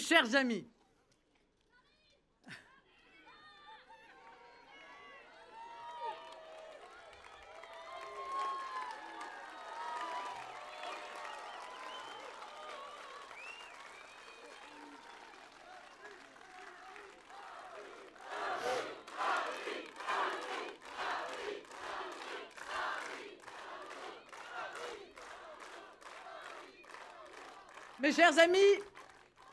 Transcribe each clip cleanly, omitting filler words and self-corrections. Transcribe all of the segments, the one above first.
chers amis, mes chers amis,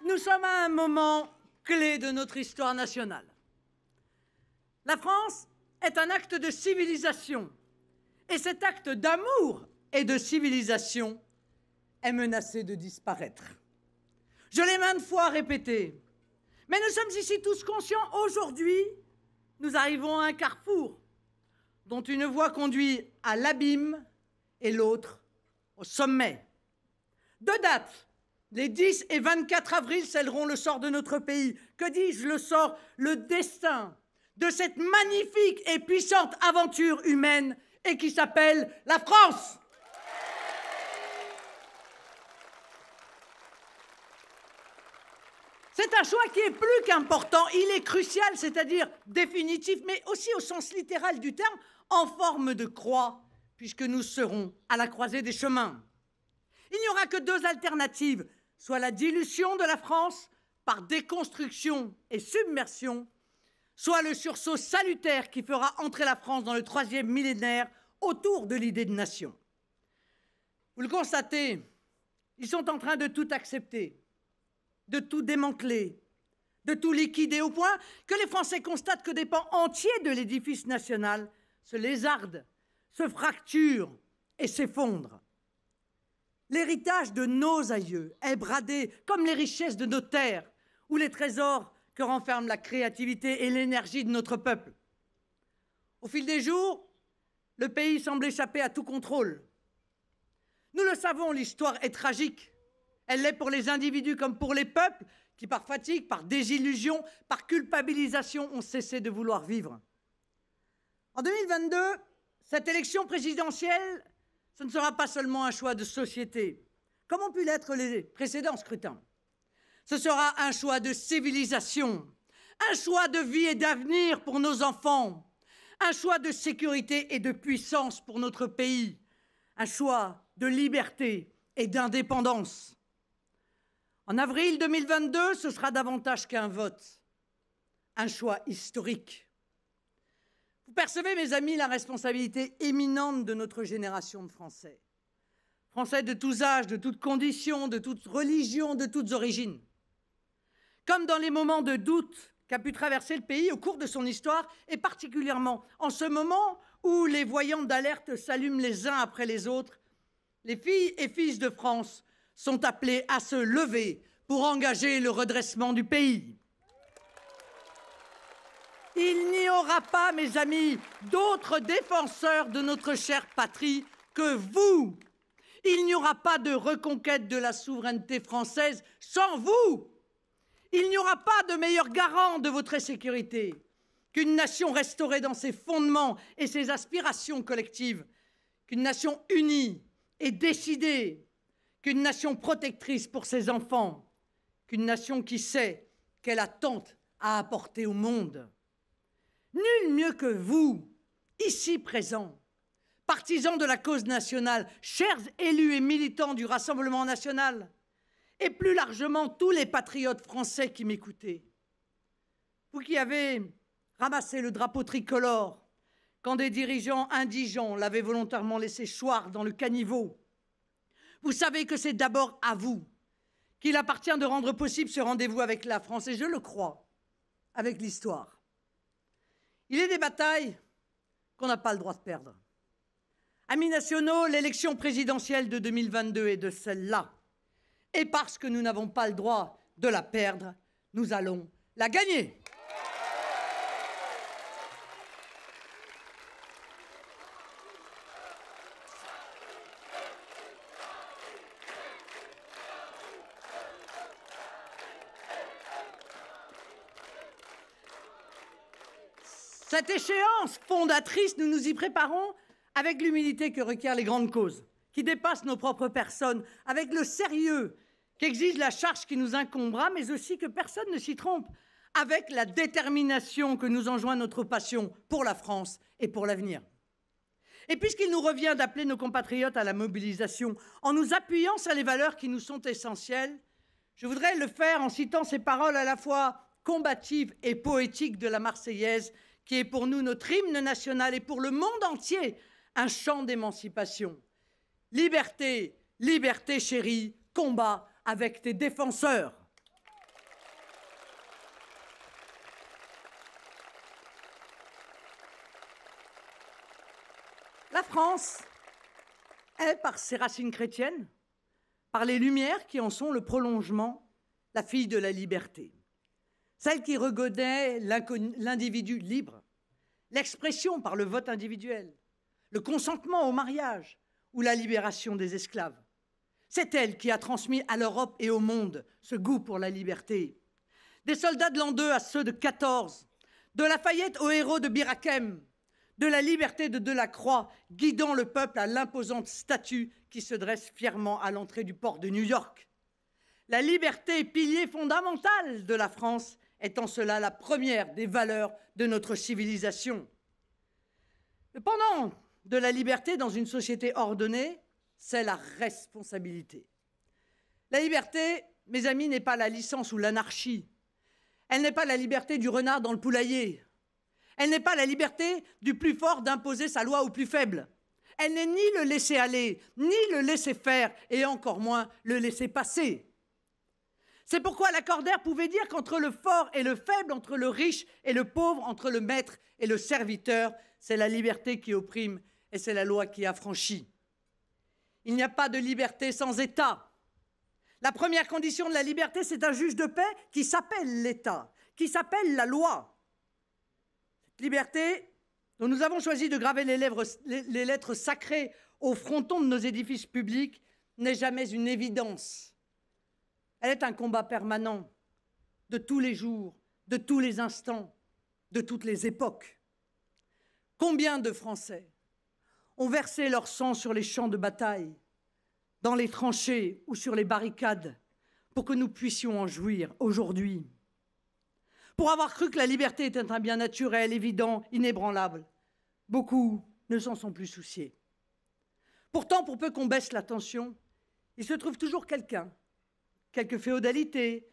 nous sommes à un moment clé de notre histoire nationale. La France est un acte de civilisation, et cet acte d'amour et de civilisation est menacé de disparaître. Je l'ai maintes fois répété, mais nous sommes ici tous conscients, aujourd'hui, nous arrivons à un carrefour dont une voie conduit à l'abîme et l'autre au sommet. Deux dates, les 10 et 24 avril, scelleront le sort de notre pays. Que dis-je, le sort, le destin de cette magnifique et puissante aventure humaine et qui s'appelle la France. C'est un choix qui est plus qu'important, il est crucial, c'est-à-dire définitif, mais aussi au sens littéral du terme, en forme de croix, puisque nous serons à la croisée des chemins. Il n'y aura que deux alternatives, soit la dilution de la France par déconstruction et submersion, soit le sursaut salutaire qui fera entrer la France dans le 3e millénaire autour de l'idée de nation. Vous le constatez, ils sont en train de tout accepter, de tout démanteler, de tout liquider, au point que les Français constatent que des pans entiers de l'édifice national se lézardent, se fracturent et s'effondrent. L'héritage de nos aïeux est bradé comme les richesses de nos terres ou les trésors que renferment la créativité et l'énergie de notre peuple. Au fil des jours, le pays semble échapper à tout contrôle. Nous le savons, l'histoire est tragique. Elle l'est pour les individus comme pour les peuples qui, par fatigue, par désillusion, par culpabilisation, ont cessé de vouloir vivre. En 2022, cette élection présidentielle, ce ne sera pas seulement un choix de société, comme ont pu l'être les précédents scrutins. Ce sera un choix de civilisation, un choix de vie et d'avenir pour nos enfants, un choix de sécurité et de puissance pour notre pays, un choix de liberté et d'indépendance. En avril 2022, ce sera davantage qu'un vote, un choix historique. Vous percevez, mes amis, la responsabilité éminente de notre génération de Français. Français de tous âges, de toutes conditions, de toutes religions, de toutes origines. Comme dans les moments de doute qu'a pu traverser le pays au cours de son histoire, et particulièrement en ce moment où les voyants d'alerte s'allument les uns après les autres, les filles et fils de France sont appelés à se lever pour engager le redressement du pays. Il n'y aura pas, mes amis, d'autres défenseurs de notre chère patrie que vous. Il n'y aura pas de reconquête de la souveraineté française sans vous. Il n'y aura pas de meilleur garant de votre sécurité qu'une nation restaurée dans ses fondements et ses aspirations collectives, qu'une nation unie et décidée, qu'une nation protectrice pour ses enfants, qu'une nation qui sait qu'elle a tant à apporter au monde. Nul mieux que vous, ici présents, partisans de la cause nationale, chers élus et militants du Rassemblement national, et plus largement tous les patriotes français qui m'écoutez. Vous qui avez ramassé le drapeau tricolore quand des dirigeants indigents l'avaient volontairement laissé choir dans le caniveau, vous savez que c'est d'abord à vous qu'il appartient de rendre possible ce rendez-vous avec la France, et je le crois, avec l'histoire. Il est des batailles qu'on n'a pas le droit de perdre. Amis nationaux, l'élection présidentielle de 2022 est de celle-là. Et parce que nous n'avons pas le droit de la perdre, nous allons la gagner. Cette échéance fondatrice, nous nous y préparons avec l'humilité que requièrent les grandes causes, qui dépassent nos propres personnes, avec le sérieux qu'exige la charge qui nous incombera, mais aussi que personne ne s'y trompe, avec la détermination que nous enjoint notre passion pour la France et pour l'avenir. Et puisqu'il nous revient d'appeler nos compatriotes à la mobilisation en nous appuyant sur les valeurs qui nous sont essentielles, je voudrais le faire en citant ces paroles à la fois combatives et poétiques de la Marseillaise, qui est pour nous notre hymne national et pour le monde entier un chant d'émancipation. Liberté, liberté chérie, combat avec tes défenseurs. La France est, par ses racines chrétiennes, par les Lumières qui en sont le prolongement, la fille de la liberté. Celle qui reconnaît l'individu libre, l'expression par le vote individuel, le consentement au mariage ou la libération des esclaves. C'est elle qui a transmis à l'Europe et au monde ce goût pour la liberté. Des soldats de l'an 2 à ceux de 14, de Lafayette aux héros de Bir Hakeim, de la liberté de Delacroix, guidant le peuple à l'imposante statue qui se dresse fièrement à l'entrée du port de New York. La liberté, pilier fondamental de la France, est en cela la première des valeurs de notre civilisation. Le pendant de la liberté dans une société ordonnée, c'est la responsabilité. La liberté, mes amis, n'est pas la licence ou l'anarchie. Elle n'est pas la liberté du renard dans le poulailler. Elle n'est pas la liberté du plus fort d'imposer sa loi au plus faible. Elle n'est ni le laisser-aller, ni le laisser-faire, et encore moins le laisser-passer. C'est pourquoi Lacordaire pouvait dire qu'entre le fort et le faible, entre le riche et le pauvre, entre le maître et le serviteur, c'est la liberté qui opprime et c'est la loi qui affranchit. Il n'y a pas de liberté sans État. La première condition de la liberté, c'est un juge de paix qui s'appelle l'État, qui s'appelle la loi. Liberté dont nous avons choisi de graver les lettres sacrées au fronton de nos édifices publics n'est jamais une évidence. Elle est un combat permanent de tous les jours, de tous les instants, de toutes les époques. Combien de Français ont versé leur sang sur les champs de bataille, dans les tranchées ou sur les barricades, pour que nous puissions en jouir aujourd'hui? Pour avoir cru que la liberté était un bien naturel, évident, inébranlable, beaucoup ne s'en sont plus souciés. Pourtant, pour peu qu'on baisse la tension, il se trouve toujours quelqu'un, quelque féodalité,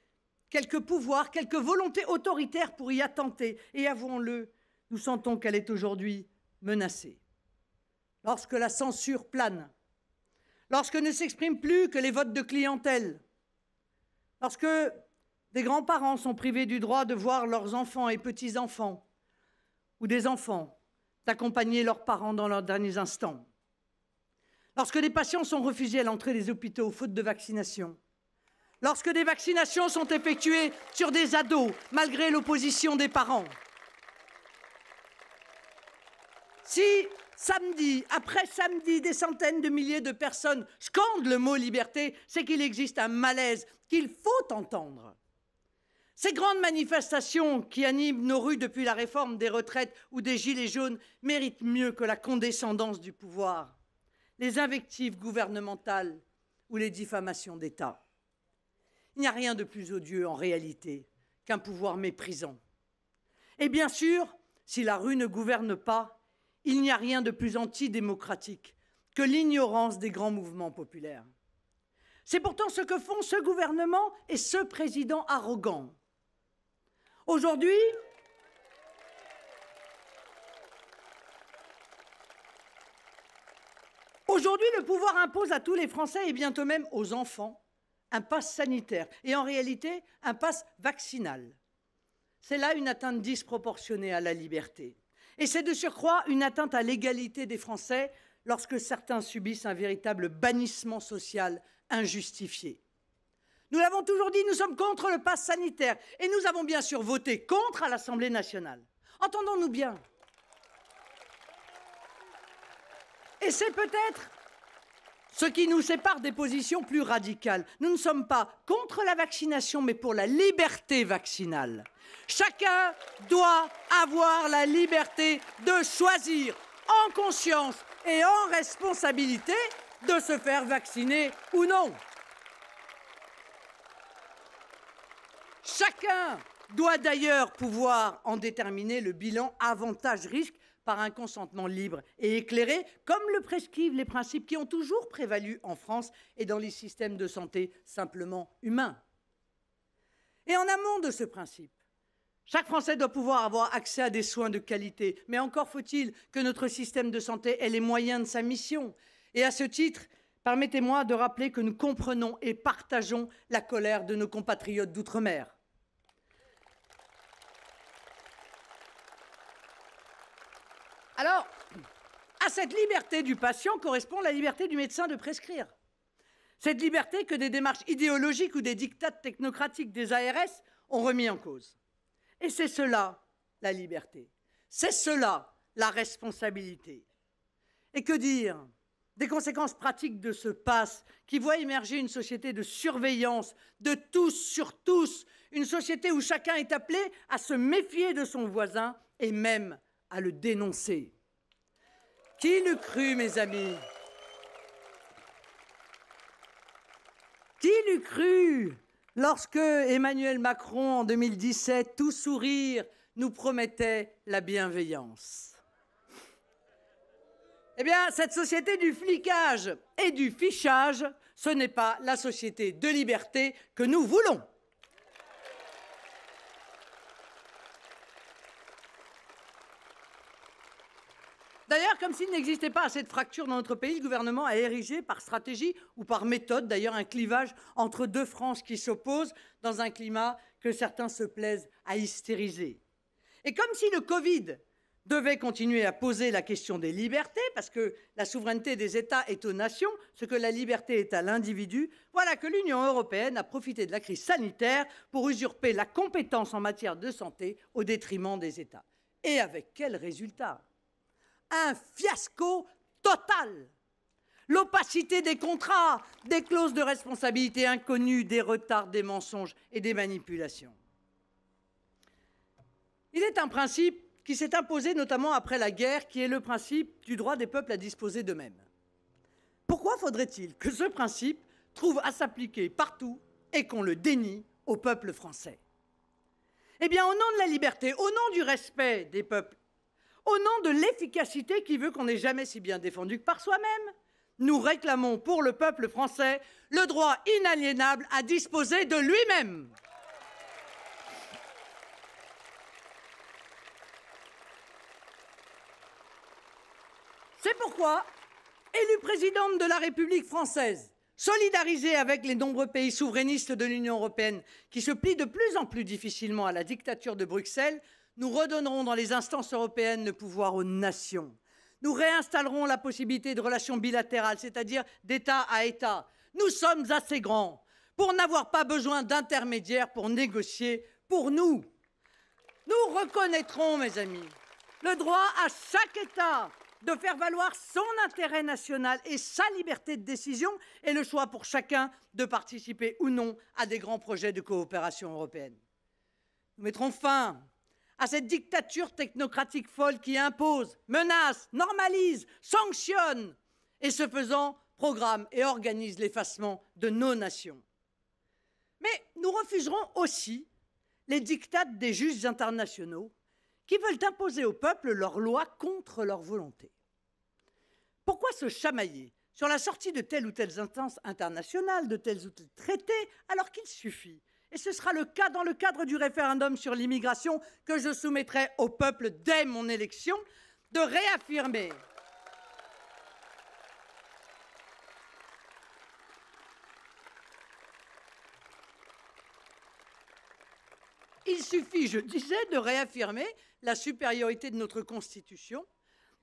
quelque pouvoir, quelque volonté autoritaire pour y attenter. Et avouons-le, nous sentons qu'elle est aujourd'hui menacée. Lorsque la censure plane, lorsque ne s'expriment plus que les votes de clientèle, lorsque des grands-parents sont privés du droit de voir leurs enfants et petits-enfants, ou des enfants d'accompagner leurs parents dans leurs derniers instants. Lorsque des patients sont refusés à l'entrée des hôpitaux faute de vaccination. Lorsque des vaccinations sont effectuées sur des ados, malgré l'opposition des parents. Si, samedi après samedi, des centaines de milliers de personnes scandent le mot liberté, c'est qu'il existe un malaise qu'il faut entendre. Ces grandes manifestations qui animent nos rues depuis la réforme des retraites ou des gilets jaunes méritent mieux que la condescendance du pouvoir, les invectives gouvernementales ou les diffamations d'État. Il n'y a rien de plus odieux en réalité qu'un pouvoir méprisant. Et bien sûr, si la rue ne gouverne pas, il n'y a rien de plus antidémocratique que l'ignorance des grands mouvements populaires. C'est pourtant ce que font ce gouvernement et ce président arrogant. Aujourd'hui, le pouvoir impose à tous les Français et bientôt même aux enfants un pass sanitaire et en réalité un pass vaccinal. C'est là une atteinte disproportionnée à la liberté. Et c'est de surcroît une atteinte à l'égalité des Français lorsque certains subissent un véritable bannissement social injustifié. Nous l'avons toujours dit, nous sommes contre le pass sanitaire et nous avons bien sûr voté contre à l'Assemblée nationale. Entendons-nous bien. Et c'est peut-être ce qui nous sépare des positions plus radicales. Nous ne sommes pas contre la vaccination, mais pour la liberté vaccinale. Chacun doit avoir la liberté de choisir en conscience et en responsabilité de se faire vacciner ou non. Chacun doit d'ailleurs pouvoir en déterminer le bilan avantage-risque par un consentement libre et éclairé, comme le prescrivent les principes qui ont toujours prévalu en France et dans les systèmes de santé simplement humains. Et en amont de ce principe, chaque Français doit pouvoir avoir accès à des soins de qualité, mais encore faut-il que notre système de santé ait les moyens de sa mission. Et à ce titre, permettez-moi de rappeler que nous comprenons et partageons la colère de nos compatriotes d'outre-mer. Alors, à cette liberté du patient correspond la liberté du médecin de prescrire. Cette liberté que des démarches idéologiques ou des diktats technocratiques des ARS ont remis en cause. Et c'est cela, la liberté. C'est cela, la responsabilité. Et que dire des conséquences pratiques de ce pass qui voit émerger une société de surveillance, de tous sur tous, une société où chacun est appelé à se méfier de son voisin et même à le dénoncer. Qui l'eût cru, mes amis? Qui l'eût cru lorsque Emmanuel Macron, en 2017, tout sourire, nous promettait la bienveillance? Eh bien, cette société du flicage et du fichage, ce n'est pas la société de liberté que nous voulons. D'ailleurs, comme s'il n'existait pas assez de fractures dans notre pays, le gouvernement a érigé par stratégie ou par méthode, d'ailleurs, un clivage entre deux franges qui s'opposent dans un climat que certains se plaisent à hystériser. Et comme si le Covid devait continuer à poser la question des libertés, parce que la souveraineté des États est aux nations, ce que la liberté est à l'individu, voilà que l'Union européenne a profité de la crise sanitaire pour usurper la compétence en matière de santé au détriment des États. Et avec quel résultat? Un fiasco total. L'opacité des contrats, des clauses de responsabilité inconnues, des retards, des mensonges et des manipulations. Il est un principe qui s'est imposé notamment après la guerre, qui est le principe du droit des peuples à disposer d'eux-mêmes. Pourquoi faudrait-il que ce principe trouve à s'appliquer partout et qu'on le dénie au peuple français? Eh bien, au nom de la liberté, au nom du respect des peuples, au nom de l'efficacité qui veut qu'on n'ait jamais si bien défendu que par soi-même, nous réclamons pour le peuple français le droit inaliénable à disposer de lui-même. C'est pourquoi, élue présidente de la République française, solidarisée avec les nombreux pays souverainistes de l'Union européenne qui se plient de plus en plus difficilement à la dictature de Bruxelles, nous redonnerons dans les instances européennes le pouvoir aux nations. Nous réinstallerons la possibilité de relations bilatérales, c'est-à-dire d'État à État. Nous sommes assez grands pour n'avoir pas besoin d'intermédiaires pour négocier pour nous. Nous reconnaîtrons, mes amis, le droit à chaque État de faire valoir son intérêt national et sa liberté de décision et le choix pour chacun de participer ou non à des grands projets de coopération européenne. Nous mettrons fin à cette dictature technocratique folle qui impose, menace, normalise, sanctionne et, ce faisant, programme et organise l'effacement de nos nations. Mais nous refuserons aussi les diktats des juges internationaux qui veulent imposer au peuple leurs lois contre leur volonté. Pourquoi se chamailler sur la sortie de telle ou telle instance internationale, de tels ou tels traités, alors qu'il suffit, et ce sera le cas dans le cadre du référendum sur l'immigration que je soumettrai au peuple dès mon élection, de réaffirmer il suffit, je disais, de réaffirmer la supériorité de notre Constitution,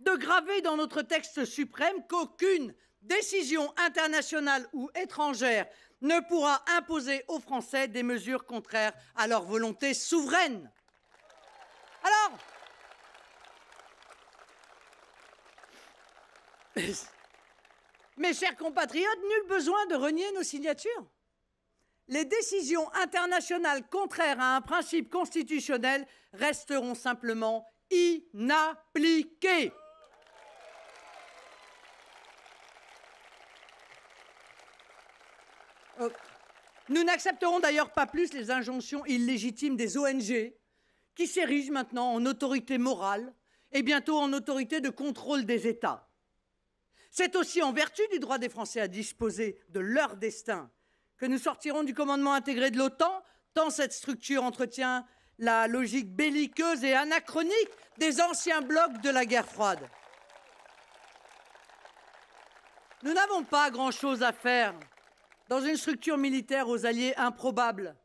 de graver dans notre texte suprême qu'aucune décision internationale ou étrangère ne pourra imposer aux Français des mesures contraires à leur volonté souveraine. Alors, mes chers compatriotes, nul besoin de renier nos signatures. Les décisions internationales contraires à un principe constitutionnel resteront simplement inappliquées. Nous n'accepterons d'ailleurs pas plus les injonctions illégitimes des ONG, qui s'érigent maintenant en autorité morale et bientôt en autorité de contrôle des États. C'est aussi en vertu du droit des Français à disposer de leur destin que nous sortirons du commandement intégré de l'OTAN, tant cette structure entretient la logique belliqueuse et anachronique des anciens blocs de la guerre froide. Nous n'avons pas grand-chose à faire dans une structure militaire aux alliés improbables,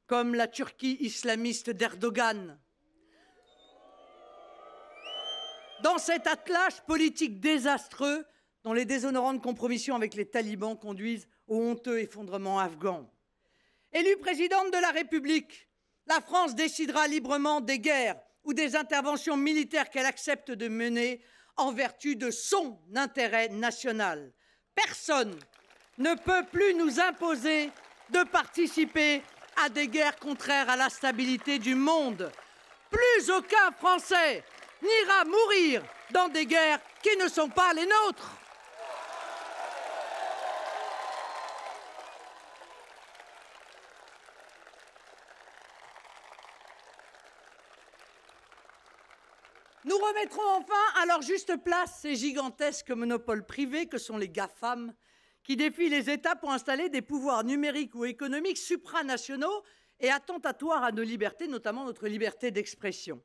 comme la Turquie islamiste d'Erdogan. Dans cet attelage politique désastreux dont les déshonorantes compromissions avec les talibans conduisent au honteux effondrement afghan. Élue présidente de la République, la France décidera librement des guerres ou des interventions militaires qu'elle accepte de mener en vertu de son intérêt national. Personne ne peut plus nous imposer de participer à des guerres contraires à la stabilité du monde. Plus aucun Français n'ira mourir dans des guerres qui ne sont pas les nôtres. Nous remettrons enfin à leur juste place ces gigantesques monopoles privés que sont les GAFAM, qui défient les États pour installer des pouvoirs numériques ou économiques supranationaux et attentatoires à nos libertés, notamment notre liberté d'expression.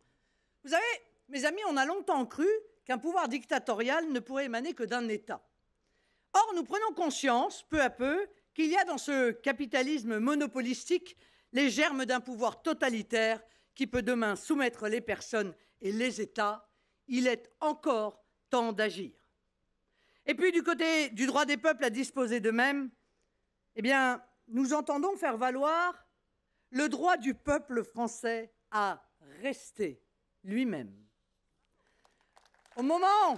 Vous savez, mes amis, on a longtemps cru qu'un pouvoir dictatorial ne pourrait émaner que d'un État. Or, nous prenons conscience, peu à peu, qu'il y a dans ce capitalisme monopolistique les germes d'un pouvoir totalitaire qui peut demain soumettre les personnes et les États. Il est encore temps d'agir. Et puis, du côté du droit des peuples à disposer d'eux-mêmes, eh bien, nous entendons faire valoir le droit du peuple français à rester lui-même. Au moment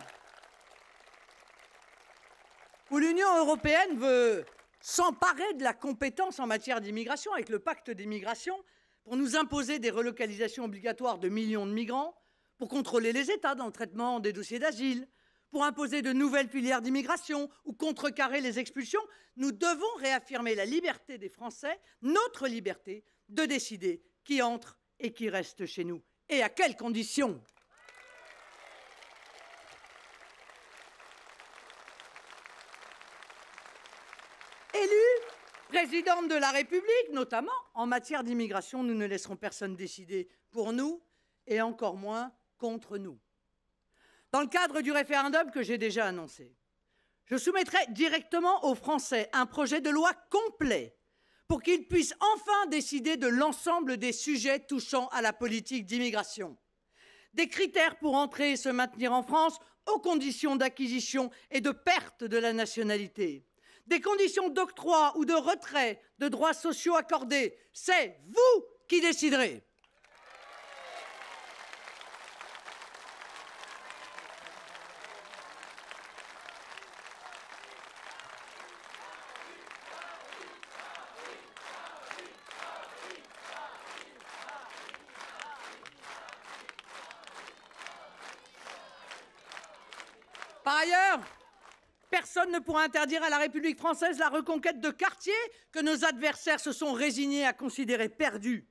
où l'Union européenne veut s'emparer de la compétence en matière d'immigration avec le pacte d'immigration pour nous imposer des relocalisations obligatoires de millions de migrants, pour contrôler les États dans le traitement des dossiers d'asile, pour imposer de nouvelles filières d'immigration ou contrecarrer les expulsions, nous devons réaffirmer la liberté des Français, notre liberté, de décider qui entre et qui reste chez nous. Et à quelles conditions ? Élue présidente de la République, notamment en matière d'immigration, nous ne laisserons personne décider pour nous et encore moins contre nous. Dans le cadre du référendum que j'ai déjà annoncé, je soumettrai directement aux Français un projet de loi complet pour qu'ils puissent enfin décider de l'ensemble des sujets touchant à la politique d'immigration. Des critères pour entrer et se maintenir en France aux conditions d'acquisition et de perte de la nationalité. Des conditions d'octroi ou de retrait de droits sociaux accordés. C'est vous qui déciderez. Par ailleurs, personne ne pourra interdire à la République française la reconquête de quartiers que nos adversaires se sont résignés à considérer perdus.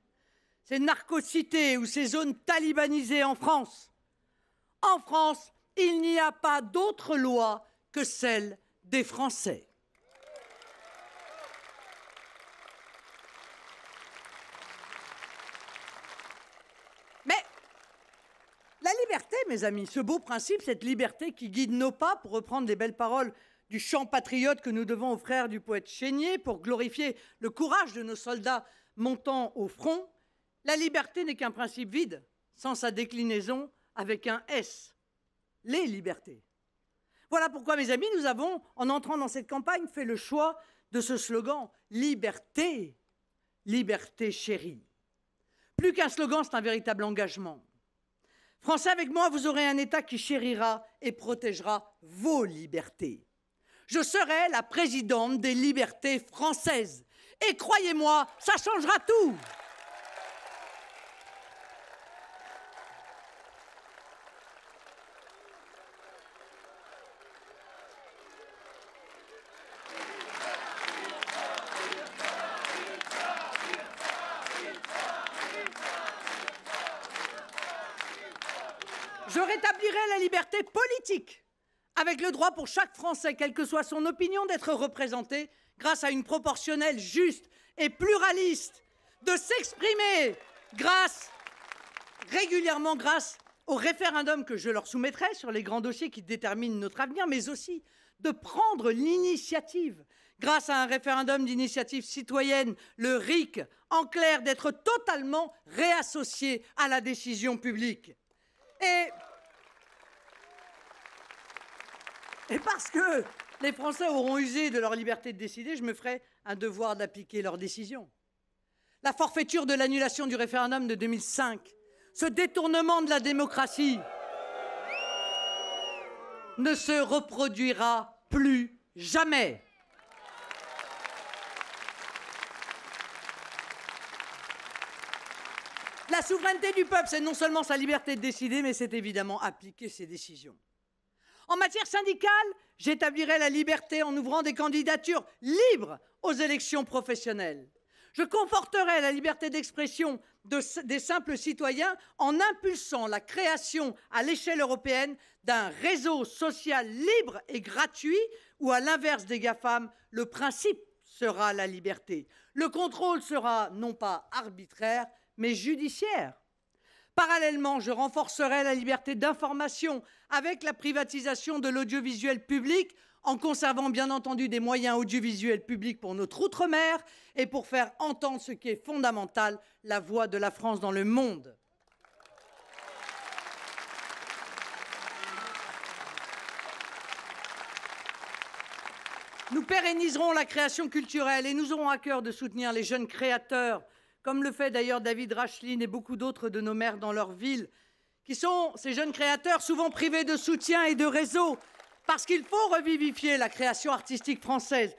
Ces narco-cités ou ces zones talibanisées en France. En France, il n'y a pas d'autre loi que celle des Français. Mais la liberté, mes amis, ce beau principe, cette liberté qui guide nos pas, pour reprendre les belles paroles du chant patriote que nous devons aux frères du poète Chénier pour glorifier le courage de nos soldats montant au front, la liberté n'est qu'un principe vide, sans sa déclinaison avec un S, les libertés. Voilà pourquoi, mes amis, nous avons, en entrant dans cette campagne, fait le choix de ce slogan « Liberté, liberté chérie ». Plus qu'un slogan, c'est un véritable engagement. Français, avec moi, vous aurez un État qui chérira et protégera vos libertés. Je serai la présidente des libertés françaises. Et croyez-moi, ça changera tout. Je rétablirai la liberté politique, avec le droit pour chaque Français, quelle que soit son opinion, d'être représenté grâce à une proportionnelle juste et pluraliste, de s'exprimer régulièrement grâce au référendum que je leur soumettrai sur les grands dossiers qui déterminent notre avenir, mais aussi de prendre l'initiative, grâce à un référendum d'initiative citoyenne, le RIC, en clair, d'être totalement réassocié à la décision publique. Et parce que les Français auront usé de leur liberté de décider, je me ferai un devoir d'appliquer leurs décisions. La forfaiture de l'annulation du référendum de 2005, ce détournement de la démocratie, ne se reproduira plus jamais. La souveraineté du peuple, c'est non seulement sa liberté de décider, mais c'est évidemment appliquer ses décisions. En matière syndicale, j'établirai la liberté en ouvrant des candidatures libres aux élections professionnelles. Je conforterai la liberté d'expression des simples citoyens en impulsant la création à l'échelle européenne d'un réseau social libre et gratuit où, à l'inverse des GAFAM, le principe sera la liberté. Le contrôle sera non pas arbitraire, mais judiciaire. Parallèlement, je renforcerai la liberté d'information avec la privatisation de l'audiovisuel public, en conservant bien entendu des moyens audiovisuels publics pour notre outre-mer et pour faire entendre ce qui est fondamental, la voix de la France dans le monde. Nous pérenniserons la création culturelle et nous aurons à cœur de soutenir les jeunes créateurs, comme le fait d'ailleurs David Racheline et beaucoup d'autres de nos maires dans leur ville, qui sont, ces jeunes créateurs, souvent privés de soutien et de réseau, parce qu'il faut revivifier la création artistique française.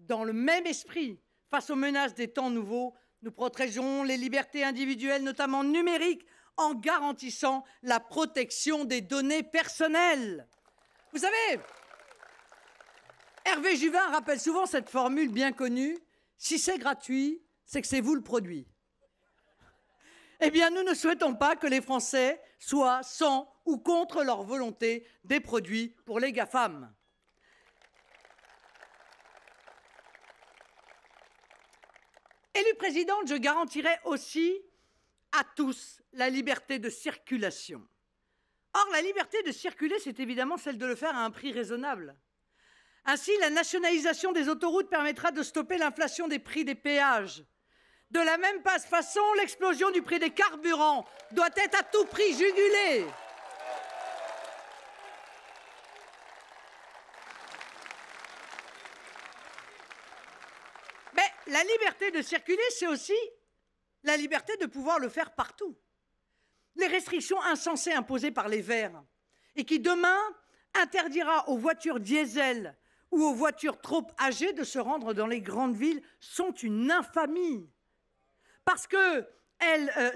Dans le même esprit, face aux menaces des temps nouveaux, nous protégerons les libertés individuelles, notamment numériques, en garantissant la protection des données personnelles. Vous savez, Hervé Juvin rappelle souvent cette formule bien connue, « Si c'est gratuit, c'est que c'est vous le produit ». Eh bien, nous ne souhaitons pas que les Français soient sans ou contre leur volonté des produits pour les GAFAM. Élue présidente, je garantirai aussi à tous la liberté de circulation. Or, la liberté de circuler, c'est évidemment celle de le faire à un prix raisonnable. Ainsi, la nationalisation des autoroutes permettra de stopper l'inflation des prix des péages. De la même façon, l'explosion du prix des carburants doit être à tout prix jugulée. Mais la liberté de circuler, c'est aussi la liberté de pouvoir le faire partout. Les restrictions insensées imposées par les Verts et qui, demain, interdira aux voitures diesel ou aux voitures trop âgées de se rendre dans les grandes villes sont une infamie. Parce que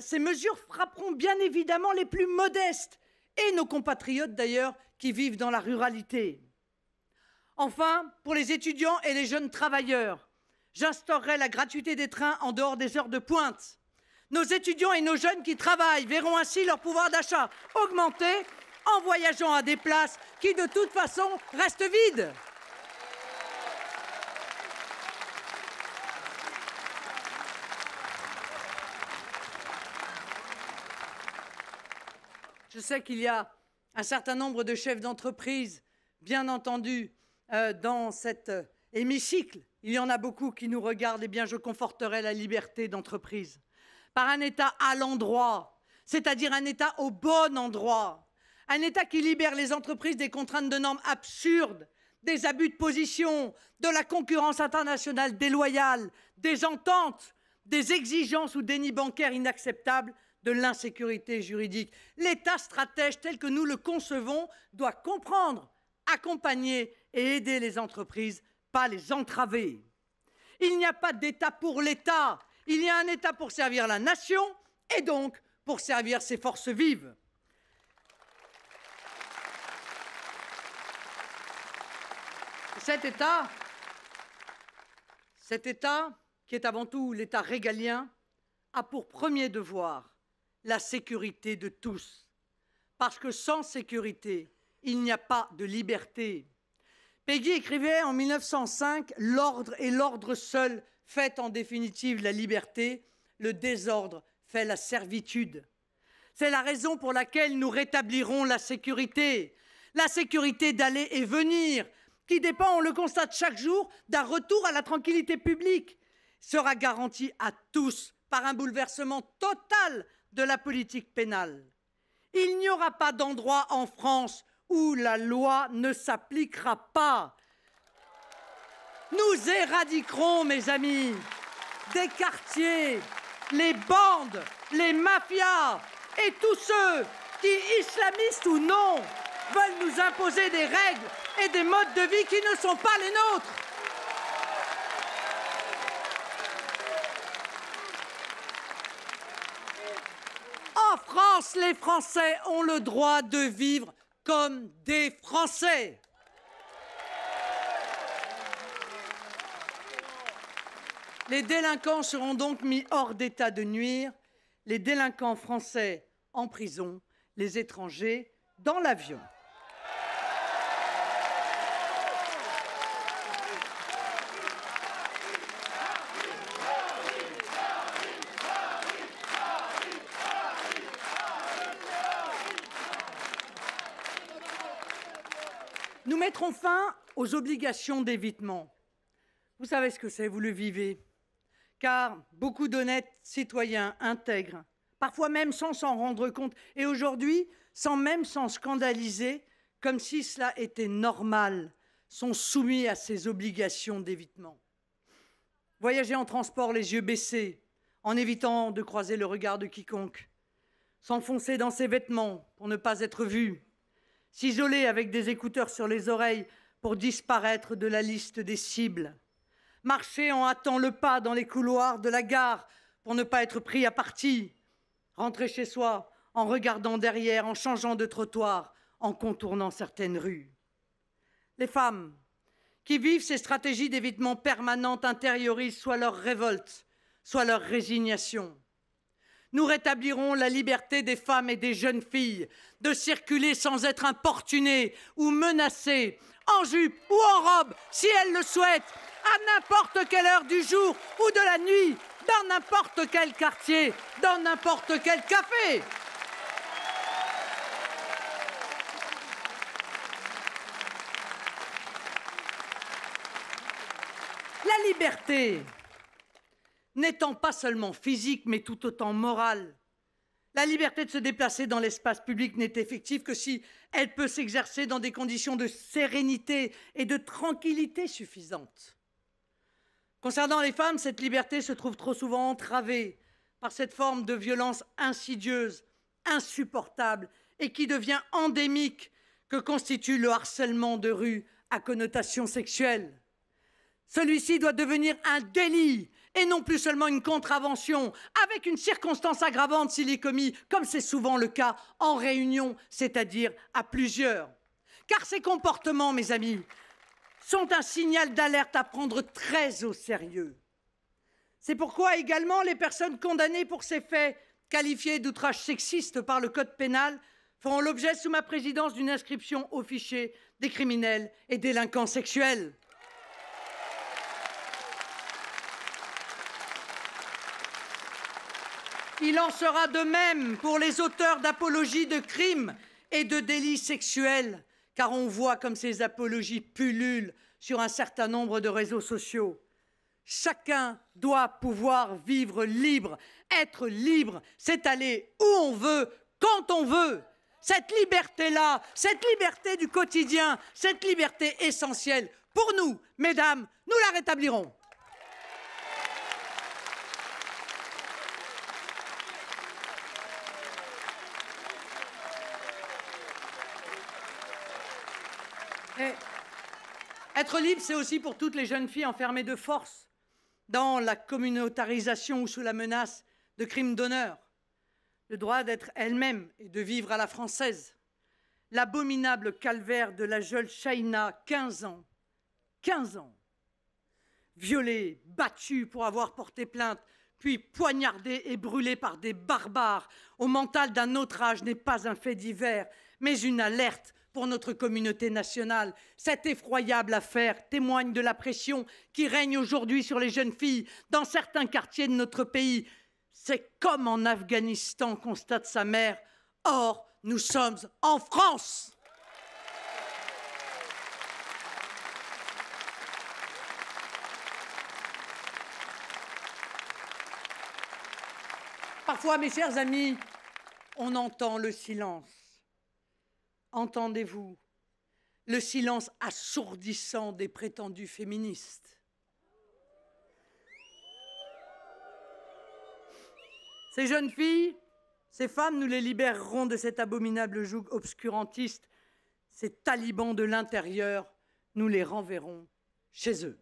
ces mesures frapperont bien évidemment les plus modestes et nos compatriotes d'ailleurs qui vivent dans la ruralité. Enfin, pour les étudiants et les jeunes travailleurs, j'instaurerai la gratuité des trains en dehors des heures de pointe. Nos étudiants et nos jeunes qui travaillent verront ainsi leur pouvoir d'achat augmenter en voyageant à des places qui de toute façon restent vides. Je sais qu'il y a un certain nombre de chefs d'entreprise, bien entendu, dans cet hémicycle. Il y en a beaucoup qui nous regardent. Eh bien, je conforterai la liberté d'entreprise par un État à l'endroit, c'est-à-dire un État au bon endroit. Un État qui libère les entreprises des contraintes de normes absurdes, des abus de position, de la concurrence internationale déloyale, des ententes, des exigences ou dénis bancaires inacceptables, de l'insécurité juridique. L'État stratège tel que nous le concevons doit comprendre, accompagner et aider les entreprises, pas les entraver. Il n'y a pas d'État pour l'État, il y a un État pour servir la nation et donc pour servir ses forces vives. Cet État, qui est avant tout l'État régalien, a pour premier devoir la sécurité de tous. Parce que sans sécurité, il n'y a pas de liberté. Péguy écrivait en 1905 « L'ordre et l'ordre seul fait en définitive la liberté, le désordre fait la servitude ». C'est la raison pour laquelle nous rétablirons la sécurité d'aller et venir, qui dépend, on le constate chaque jour, d'un retour à la tranquillité publique, sera garantie à tous par un bouleversement total de la politique pénale. Il n'y aura pas d'endroit en France où la loi ne s'appliquera pas. Nous éradiquerons, mes amis, des quartiers, les bandes, les mafias et tous ceux qui, islamistes ou non, veulent nous imposer des règles et des modes de vie qui ne sont pas les nôtres. En France, les Français ont le droit de vivre comme des Français. Les délinquants seront donc mis hors d'état de nuire, les délinquants français en prison, les étrangers dans l'avion. Nous mettrons fin aux obligations d'évitement. Vous savez ce que c'est, vous le vivez. Car beaucoup d'honnêtes citoyens intègres, parfois même sans s'en rendre compte, et aujourd'hui, sans même s'en scandaliser, comme si cela était normal, sont soumis à ces obligations d'évitement. Voyager en transport les yeux baissés, en évitant de croiser le regard de quiconque, s'enfoncer dans ses vêtements pour ne pas être vu, s'isoler avec des écouteurs sur les oreilles pour disparaître de la liste des cibles, marcher en hâtant le pas dans les couloirs de la gare pour ne pas être pris à partie, rentrer chez soi en regardant derrière, en changeant de trottoir, en contournant certaines rues. Les femmes qui vivent ces stratégies d'évitement permanentes intériorisent soit leur révolte, soit leur résignation. Nous rétablirons la liberté des femmes et des jeunes filles de circuler sans être importunées ou menacées, en jupe ou en robe, si elles le souhaitent, à n'importe quelle heure du jour ou de la nuit, dans n'importe quel quartier, dans n'importe quel café. La liberté n'étant pas seulement physique, mais tout autant morale. La liberté de se déplacer dans l'espace public n'est effective que si elle peut s'exercer dans des conditions de sérénité et de tranquillité suffisantes. Concernant les femmes, cette liberté se trouve trop souvent entravée par cette forme de violence insidieuse, insupportable et qui devient endémique que constitue le harcèlement de rue à connotation sexuelle. Celui-ci doit devenir un délit et non plus seulement une contravention, avec une circonstance aggravante s'il est commis, comme c'est souvent le cas, en réunion, c'est-à-dire à plusieurs. Car ces comportements, mes amis, sont un signal d'alerte à prendre très au sérieux. C'est pourquoi également les personnes condamnées pour ces faits, qualifiés d'outrage sexiste par le Code pénal, feront l'objet sous ma présidence d'une inscription au fichier des criminels et délinquants sexuels. Il en sera de même pour les auteurs d'apologies de crimes et de délits sexuels, car on voit comme ces apologies pullulent sur un certain nombre de réseaux sociaux. Chacun doit pouvoir vivre libre. Être libre, c'est aller où on veut, quand on veut. Cette liberté-là, cette liberté du quotidien, cette liberté essentielle, pour nous, mesdames, nous la rétablirons. Et être libre, c'est aussi pour toutes les jeunes filles enfermées de force dans la communautarisation ou sous la menace de crimes d'honneur. Le droit d'être elle-même et de vivre à la française. L'abominable calvaire de la jeune Shaina, 15 ans, violée, battue pour avoir porté plainte puis poignardés et brûlés par des barbares au mental d'un autre âge n'est pas un fait divers, mais une alerte pour notre communauté nationale. Cette effroyable affaire témoigne de la pression qui règne aujourd'hui sur les jeunes filles dans certains quartiers de notre pays. C'est comme en Afghanistan, constate sa mère. Or, nous sommes en France. Parfois, mes chers amis, on entend le silence. Entendez-vous le silence assourdissant des prétendus féministes? Ces jeunes filles, ces femmes, nous les libérerons de cet abominable joug obscurantiste. Ces talibans de l'intérieur, nous les renverrons chez eux.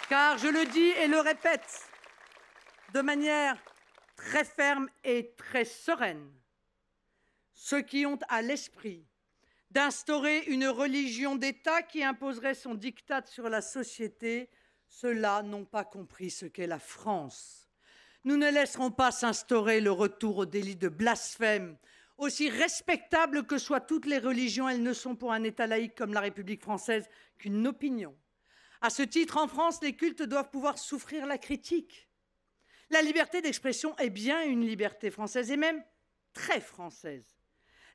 Car je le dis et le répète de manière très ferme et très sereine, ceux qui ont à l'esprit d'instaurer une religion d'État qui imposerait son diktat sur la société, ceux-là n'ont pas compris ce qu'est la France. Nous ne laisserons pas s'instaurer le retour au délit de blasphème. Aussi respectables que soient toutes les religions, elles ne sont pour un État laïque comme la République française qu'une opinion. À ce titre, en France, les cultes doivent pouvoir souffrir la critique. La liberté d'expression est bien une liberté française, et même très française.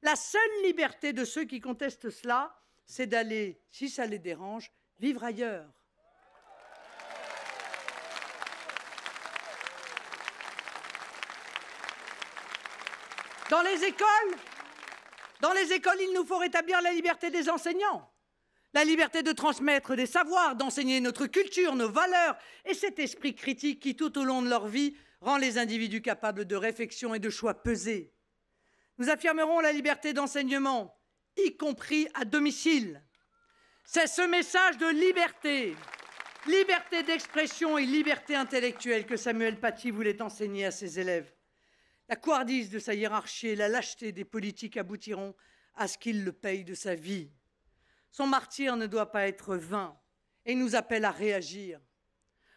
La seule liberté de ceux qui contestent cela, c'est d'aller, si ça les dérange, vivre ailleurs. Dans les écoles, il nous faut rétablir la liberté des enseignants, la liberté de transmettre des savoirs, d'enseigner notre culture, nos valeurs et cet esprit critique qui, tout au long de leur vie, rend les individus capables de réflexion et de choix pesés. Nous affirmerons la liberté d'enseignement, y compris à domicile. C'est ce message de liberté, liberté d'expression et liberté intellectuelle que Samuel Paty voulait enseigner à ses élèves. La couardise de sa hiérarchie et la lâcheté des politiques aboutiront à ce qu'il le paye de sa vie. Son martyre ne doit pas être vain et nous appelle à réagir.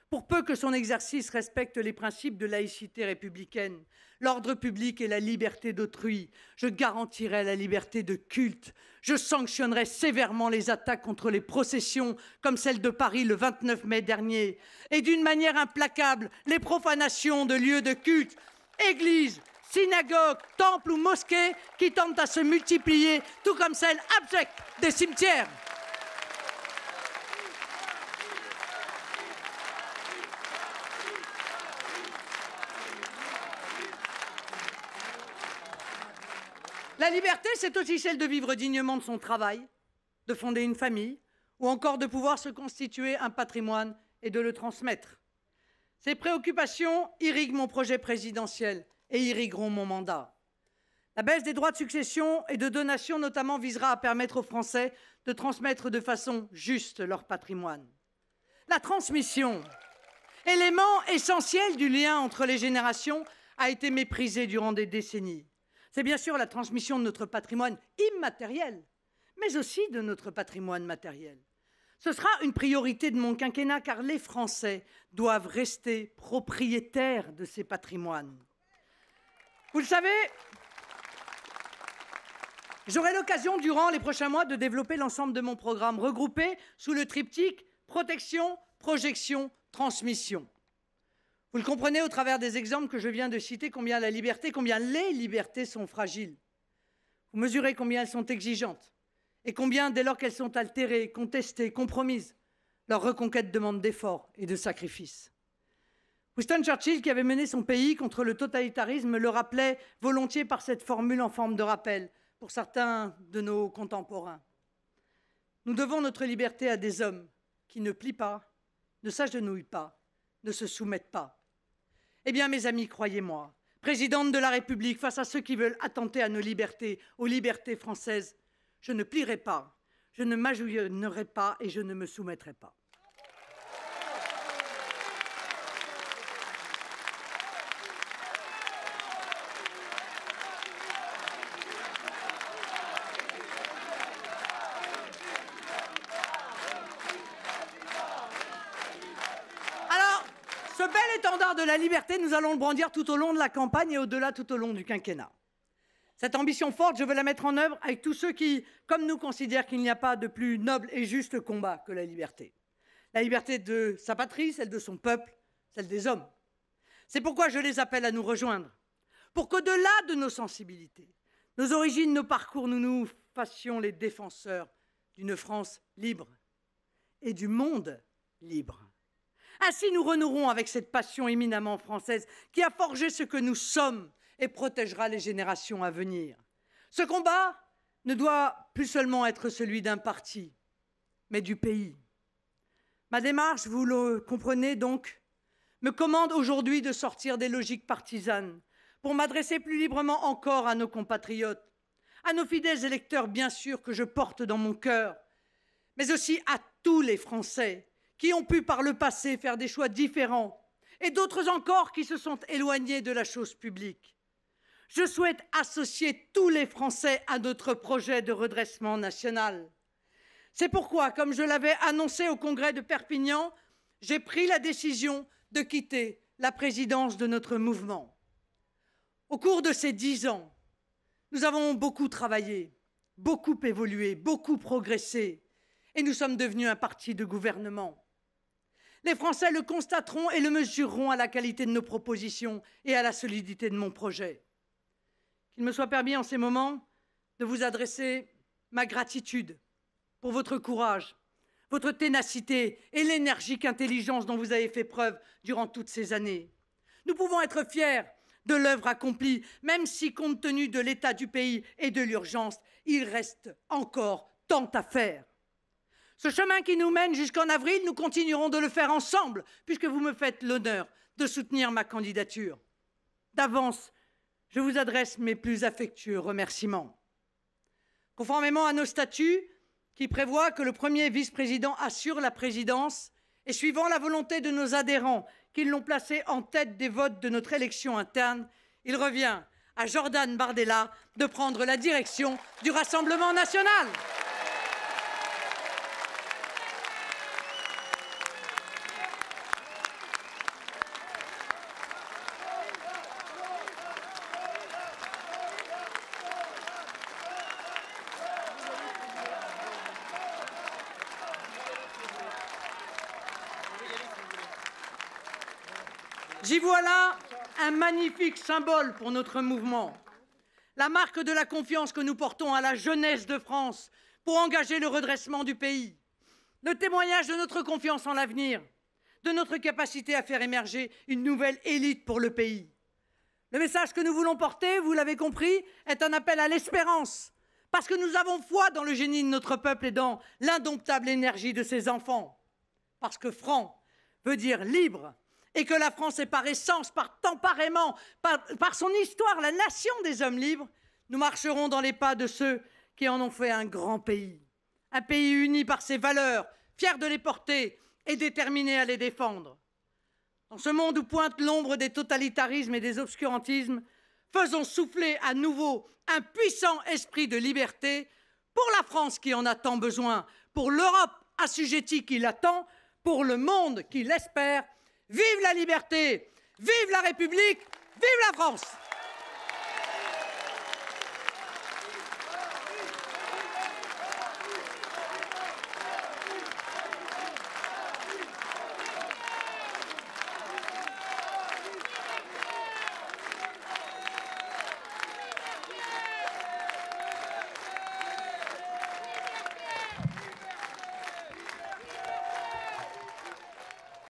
Pour peu que son exercice respecte les principes de laïcité républicaine, l'ordre public et la liberté d'autrui, je garantirai la liberté de culte. Je sanctionnerai sévèrement les attaques contre les processions, comme celle de Paris le 29 mai dernier, et d'une manière implacable, les profanations de lieux de culte, églises, synagogues, temples ou mosquées qui tentent à se multiplier, tout comme celles abjectes des cimetières. La liberté, c'est aussi celle de vivre dignement de son travail, de fonder une famille, ou encore de pouvoir se constituer un patrimoine et de le transmettre. Ces préoccupations irriguent mon projet présidentiel et irrigueront mon mandat. La baisse des droits de succession et de donation notamment visera à permettre aux Français de transmettre de façon juste leur patrimoine. La transmission, élément essentiel du lien entre les générations, a été méprisée durant des décennies. C'est bien sûr la transmission de notre patrimoine immatériel, mais aussi de notre patrimoine matériel. Ce sera une priorité de mon quinquennat car les Français doivent rester propriétaires de ces patrimoines. Vous le savez, j'aurai l'occasion durant les prochains mois de développer l'ensemble de mon programme regroupé sous le triptyque protection, projection, transmission. Vous le comprenez au travers des exemples que je viens de citer, combien la liberté, combien les libertés sont fragiles. Vous mesurez combien elles sont exigeantes et combien, dès lors qu'elles sont altérées, contestées, compromises, leur reconquête demande d'efforts et de sacrifices. Winston Churchill, qui avait mené son pays contre le totalitarisme, le rappelait volontiers par cette formule en forme de rappel pour certains de nos contemporains. Nous devons notre liberté à des hommes qui ne plient pas, ne s'agenouillent pas, ne se soumettent pas. Eh bien, mes amis, croyez-moi, présidente de la République, face à ceux qui veulent attenter à nos libertés, aux libertés françaises, je ne plierai pas, je ne m'agenouillerai pas et je ne me soumettrai pas. de la liberté, nous allons le brandir tout au long de la campagne et au-delà tout au long du quinquennat. Cette ambition forte, je veux la mettre en œuvre avec tous ceux qui, comme nous, considèrent qu'il n'y a pas de plus noble et juste combat que la liberté. La liberté de sa patrie, celle de son peuple, celle des hommes. C'est pourquoi je les appelle à nous rejoindre, pour qu'au-delà de nos sensibilités, nos origines, nos parcours, nous nous fassions les défenseurs d'une France libre et du monde libre. Ainsi, nous renouerons avec cette passion éminemment française qui a forgé ce que nous sommes et protégera les générations à venir. Ce combat ne doit plus seulement être celui d'un parti, mais du pays. Ma démarche, vous le comprenez donc, me commande aujourd'hui de sortir des logiques partisanes pour m'adresser plus librement encore à nos compatriotes, à nos fidèles électeurs, bien sûr, que je porte dans mon cœur, mais aussi à tous les Français qui ont pu par le passé faire des choix différents et d'autres encore qui se sont éloignés de la chose publique. Je souhaite associer tous les Français à notre projet de redressement national. C'est pourquoi, comme je l'avais annoncé au congrès de Perpignan, j'ai pris la décision de quitter la présidence de notre mouvement. Au cours de ces 10 ans, nous avons beaucoup travaillé, beaucoup évolué, beaucoup progressé, et nous sommes devenus un parti de gouvernement. Les Français le constateront et le mesureront à la qualité de nos propositions et à la solidité de mon projet. Qu'il me soit permis en ces moments de vous adresser ma gratitude pour votre courage, votre ténacité et l'énergique intelligence dont vous avez fait preuve durant toutes ces années. Nous pouvons être fiers de l'œuvre accomplie, même si, compte tenu de l'état du pays et de l'urgence, il reste encore tant à faire. Ce chemin qui nous mène jusqu'en avril, nous continuerons de le faire ensemble, puisque vous me faites l'honneur de soutenir ma candidature. D'avance, je vous adresse mes plus affectueux remerciements. Conformément à nos statuts, qui prévoient que le premier vice-président assure la présidence, et suivant la volonté de nos adhérents qui l'ont placé en tête des votes de notre élection interne, il revient à Jordan Bardella de prendre la direction du Rassemblement national. J'y vois là un magnifique symbole pour notre mouvement, la marque de la confiance que nous portons à la jeunesse de France pour engager le redressement du pays, le témoignage de notre confiance en l'avenir, de notre capacité à faire émerger une nouvelle élite pour le pays. Le message que nous voulons porter, vous l'avez compris, est un appel à l'espérance, parce que nous avons foi dans le génie de notre peuple et dans l'indomptable énergie de ses enfants, parce que franc veut dire libre, et que la France est par essence, par tempérament, par son histoire, la nation des hommes libres, nous marcherons dans les pas de ceux qui en ont fait un grand pays. Un pays uni par ses valeurs, fier de les porter et déterminé à les défendre. Dans ce monde où pointe l'ombre des totalitarismes et des obscurantismes, faisons souffler à nouveau un puissant esprit de liberté pour la France qui en a tant besoin, pour l'Europe assujettie qui l'attend, pour le monde qui l'espère. Vive la liberté, vive la République, vive la France!